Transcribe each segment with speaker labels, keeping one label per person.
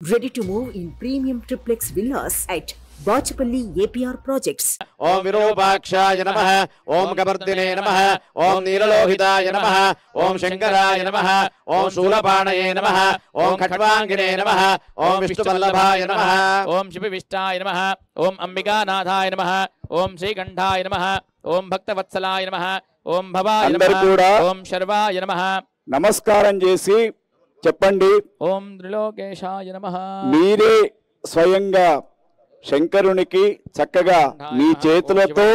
Speaker 1: Ready to move in premium triplex villas at Bachapalli APR Projects.
Speaker 2: Om Virupakshaya Namaha, Om Kabardine Namaha, Om Nilalohitaya Namaha, Om Shankaraya Namaha, Om Shulapanaye Namaha, Om Khatwangine Namaha, Om Vishnuvallabhaya Namaha,
Speaker 3: Om Shivavishtaya Namaha, Om Ambikanathaya Namaha, Om Srikantaya Namaha, Om Bhaktavатsalaya Namaha, Om Bhavaya Namaha, Om Sharvaya Namaha.
Speaker 4: నమస్కారం చేసి చెప్పండి.
Speaker 3: ఓం త్రిలోకేశాయ నమః.
Speaker 4: మీరే స్వయంగా శంకరునికి చక్కగా మీ చేతులతో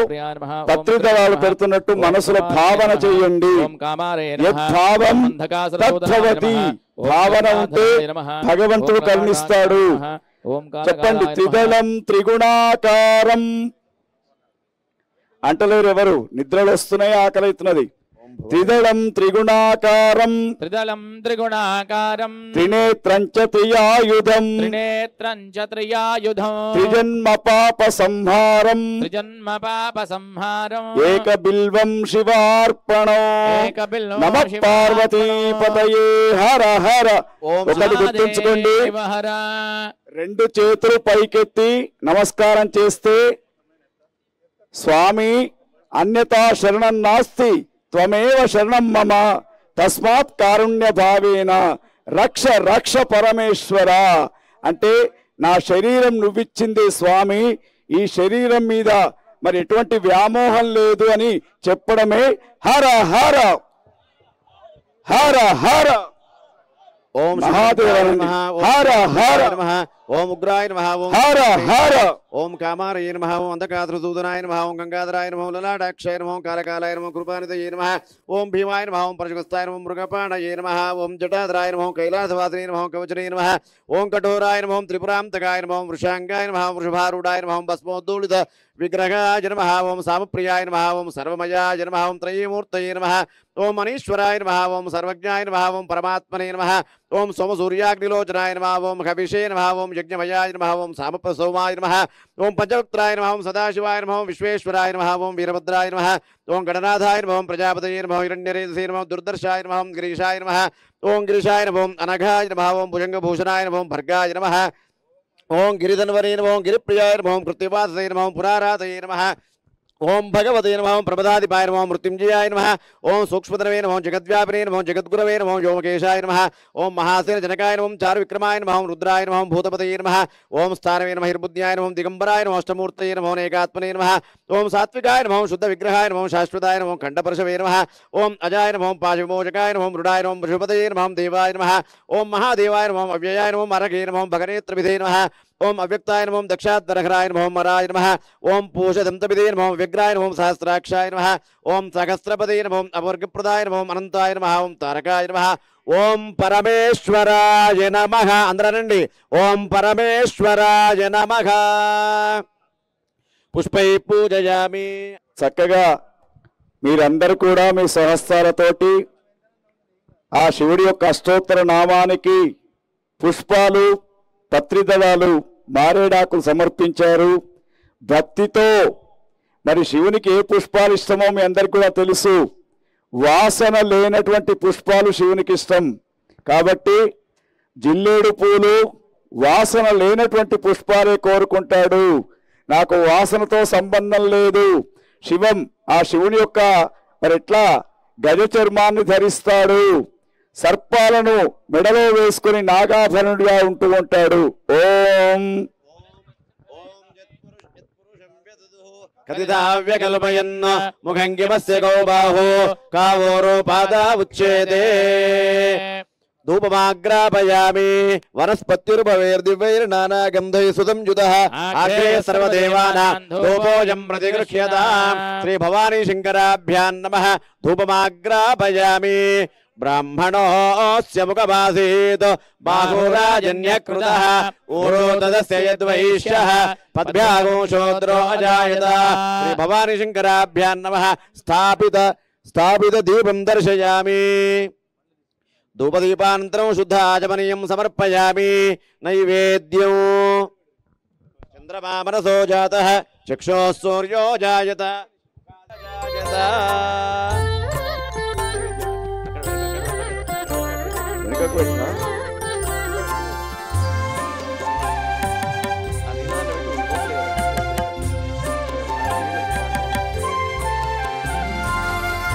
Speaker 4: పత్రిదళాలు పెడుతున్నట్టు మనసులో భావన చేయండి. యద్భావం తద్భవతి. భావన ఉంటే భగవంతుడు కరుణిస్తాడు. చెప్పండి. త్రిదళం త్రిగుణాకారం అంటలేరు ఎవరు? నిద్రలు వస్తున్నాయి, ఆకలి అవుతున్నది. త్రిదళం త్రిగుణాకారం,
Speaker 3: త్రిదళం త్రిగుణాకారం,
Speaker 4: త్రినేత్రం చ త్రియాయుధం,
Speaker 3: త్రినేత్రం చ త్రియాయుధం,
Speaker 4: త్రిజన్మ పాప సంహారం,
Speaker 3: త్రిజన్మ పాప సంహారం,
Speaker 4: ఏక బిల్వం శివార్పణం. నమః పార్వతీపతయే హర హర. ఒకటి గుర్తుంచుకోండి, రెండు చేతులు పైకెత్తి నమస్కారం చేస్తే స్వామి అన్యతా శరణం నాస్తి త్వమేవ శరణం మమ తస్మాత్ కారుణ్య భావేన రక్ష రక్ష పరమేశ్వర. అంటే నా శరీరం నువ్విచ్చింది స్వామి, ఈ శరీరం మీద మరి ఎటువంటి వ్యామోహం లేదు అని చెప్పడమే హర హర హర హర.
Speaker 2: ఓం
Speaker 4: మహాదేవాయ నమః. హర హర
Speaker 2: నమః. ఓం ఉగ్రాయ నమః. ఓం
Speaker 4: హర హర.
Speaker 2: ఓం కామారయ నమః. ఓం అంధకాద్రసూదనాయ నమః. ఓం గంగాధరాయ నమః. లలాటాక్షాయ నమః. కాలకాలాయ నమః. కృపానిధయే నమః. ఓం భీమాయ నమః. ఓం పరశుగస్తాయ నమః. మృగపాణయే నమః. ఓం జటాధరాయ నమః. కైలాసవాసినే నమః. కవచనే నమః. ఓం కఠోరాయ నమః. త్రిపురాంతకాయ నమః. వృషాంగాయ నమః. వృషభారూఢాయ నమః. భస్మోద్దూళిత విగ్రహాయ నమః. ఓం సామప్రియాయ నమః. ఓం సర్వమయాయ నమః. ఓం త్రయీమూర్తయే నమః. ఓం మనీశ్వరాయ నమః. ఓం సర్వజ్ఞాయ నమః. ఓం పరమాత్మనే నమః. ఓం సోమసూర్యాగ్నిలోచనాయ నమః. ఓం హవిషే నమః. ఓం యజ్ఞమయాయ నమః. ఓం సామప్రసోమాయ నమః. ఓం పంచవక్త్రాయ నమః. ఓం సదాశివాయ నమః. ఓం విశ్వేశ్వరాయ నమః. ఓం వీరభద్రాయ నమః. ఓం గణనాథాయ నమః. ఓం ప్రజాపతయే నమః. హిరణ్యరేతసే నమః. దుర్దర్శాయ నమః. ఓం గిరీశాయ నమః. ఓం గిరీశాయ నమః. ఓం అనఘాయ నమః. ఓం భుజంగభూషణాయ నమః. ఓం భర్గాయ నమః. ఓం గిరిధన్వరే నమః. ఓం గిరిప్రియాయ నమః. ఓం కృత్తివాసే నమః. ఓం పురారాతయే నమః. ఓం భగవతే నమః. ఓం ప్రమదాదిపాయ నమః. మృత్యుంజయాయ నమః. ఓం సూక్ష్మధనవే నమః. జగద్వ్యాపినే నమః. జగద్గురవే నమః. వ్యోమకేశాయ నమః. ఓం మహాసేన జనకాయ నమః. చారు విక్రమాయ నమః. రుద్రాయ నమః. భూతపతయే నమః. ఓం స్థానవే నమః. హిర్బుద్ధ్యాయ నమః. దిగంబరాయ నమః. అష్టమూర్తయే నమః. ఏకాత్మనే నమః. ఓం సాత్వికాయ నమః. శుద్ధ విగ్రహాయ నమః. శాశ్వతాయ నమః. ఖండపరశవే నమః. ఓం అజాయ నమః. పాశవిమోచకాయ నమః. మృడాయ నమః. పశుపతయే నమః. దేవాయ నమః. ఓం మహాదేవాయ నమః. అవ్యయాయ నమః. అరగే నమః. భగనేత్రవిధే నమః. ఓం అవ్యక్తాయ నమః. దక్షాద్వరహరాయ నమః. మరాయ నమః. ఓం పూషదంతవిధే నమః. వ్యగ్రాయ నమః. సహస్రాక్షాయ నమః. ఓం సహస్రపదే నమః. అవర్గప్రదాయ నమః. అనంతాయ నమః. ఓం తారకాయ నమః. ఓం పరమేశ్వరాయ నమః. అందరనండి. ఓం పరమేశ్వరాయ నమః. పుష్పై పూజయామి.
Speaker 4: చక్కగా మీరందరూ కూడా మీ సహస్రాలతోటి ఆ శివుడి యొక్క అష్టోత్తర నామానికి పుష్పాలు, పత్రిదళాలు, మారేడాకులు సమర్పించారు. భక్తితో మరి శివునికి ఏ పుష్పాలు ఇష్టమో మీ అందరికీ కూడా తెలుసు. వాసన లేనటువంటి పుష్పాలు శివునికి ఇష్టం. కాబట్టి జిల్లేడు పూలు వాసన లేనటువంటి పుష్పాలే కోరుకుంటాడు. నాకు వాసనతో సంబంధం లేదు. శివం ఆ శివుని యొక్క మరి ఎట్లా గజ చర్మాన్ని ధరిస్తాడు, సర్పాలను మెడలో వేసుకుని నాగాభరణుడిగా ఉంటూ ఉంటాడు. ఓం
Speaker 2: కదిదావ్యకల్పయన్న ముఖంగిమస్య గౌబాహో కావోరోపాదా ఉచ్ఛేదే. ధూపమాగ్రాపయామి. వనస్పత్యురుపవేర్దివ్యైర్నానాగంధై సుసంయుతః అగ్రే సర్వదేవానాం ధూపోయం ప్రతిగృహ్యతాం. శ్రీ భవానీ శంకరాభ్యాం నమః. ధూపమాగ్రాపయామి. బ్రాహ్మణోస్య ముఖమాసీత్ బాహురాజన్యకృతః ఊరో తదస్య యద్వైశ్యః పద్భ్యాగో శూద్రో అజాయత. శ్రీ భవానీ శంకరాభ్యాం నమః. స్థాపిత దీపం దర్శయామి. ధూపదీపానంతరం శుద్ధ ఆచమనీయం సమర్పయామి. నైవేద్యం చంద్రమా మనసో జాతః చక్షుః సూర్యో జాయత.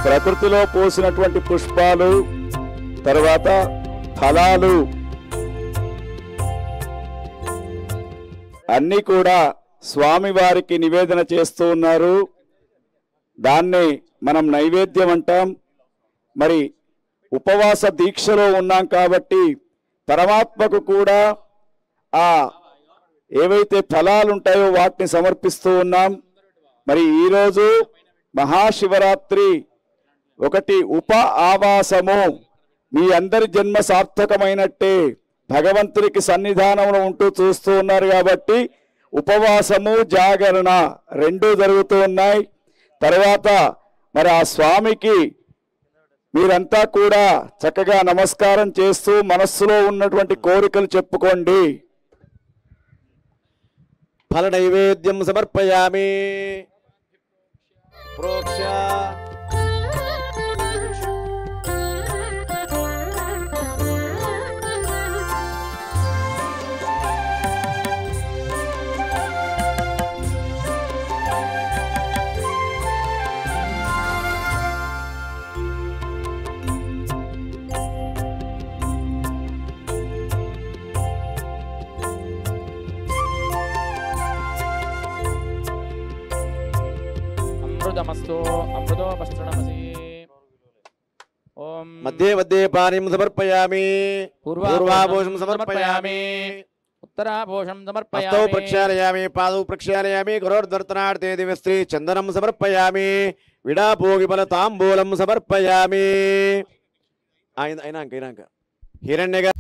Speaker 4: ప్రకృతిలో పోసినటువంటి పుష్పాలు, తర్వాత ఫలాలు అన్నీ కూడా స్వామివారికి నివేదన చేస్తూ ఉన్నారు. దాన్ని మనం నైవేద్యం అంటాం. మరి ఉపవాస దీక్షలో ఉన్నాం కాబట్టి పరమాత్మకు కూడా ఆ ఏవైతే ఫలాలు ఉంటాయో వాటిని సమర్పిస్తూ ఉన్నాం. మరి ఈరోజు మహాశివరాత్రి, ఒకటి ఉప ఆవాసము. మీ అందరి జన్మ సార్థకమైనట్టే భగవంతునికి సన్నిధానంలో ఉంటూ చూస్తూ ఉన్నారు కాబట్టి ఉపవాసము జాగరణ రెండూ జరుగుతూ ఉన్నాయి. తర్వాత మరి ఆ స్వామికి మీరంతా కూడా చక్కగా నమస్కారం చేస్తూ మనస్సులో ఉన్నటువంటి కోరికలు చెప్పుకోండి.
Speaker 2: ఫల నైవేద్యం సమర్పయామి. ప్రోక్ష
Speaker 3: అమృతమస్తు అమృతోపస్తృణమసి. ఓం
Speaker 2: మధ్యే మధ్యే పానీయం సమర్పయామి. పూర్వాభూషం సమర్పయామి.
Speaker 3: ఉత్తరాభూషం
Speaker 2: హస్తౌ
Speaker 3: సమర్పయామి.
Speaker 2: ప్రక్షాళయామి. పాదౌ ప్రక్షాళయామి. గురోర్ధర్తనార్థే దివ్యశ్రీ చందనం సమర్పయామి. విడాభోగి ఫల తాంబూలం సమర్పయామి. అయినాక హిరణ్య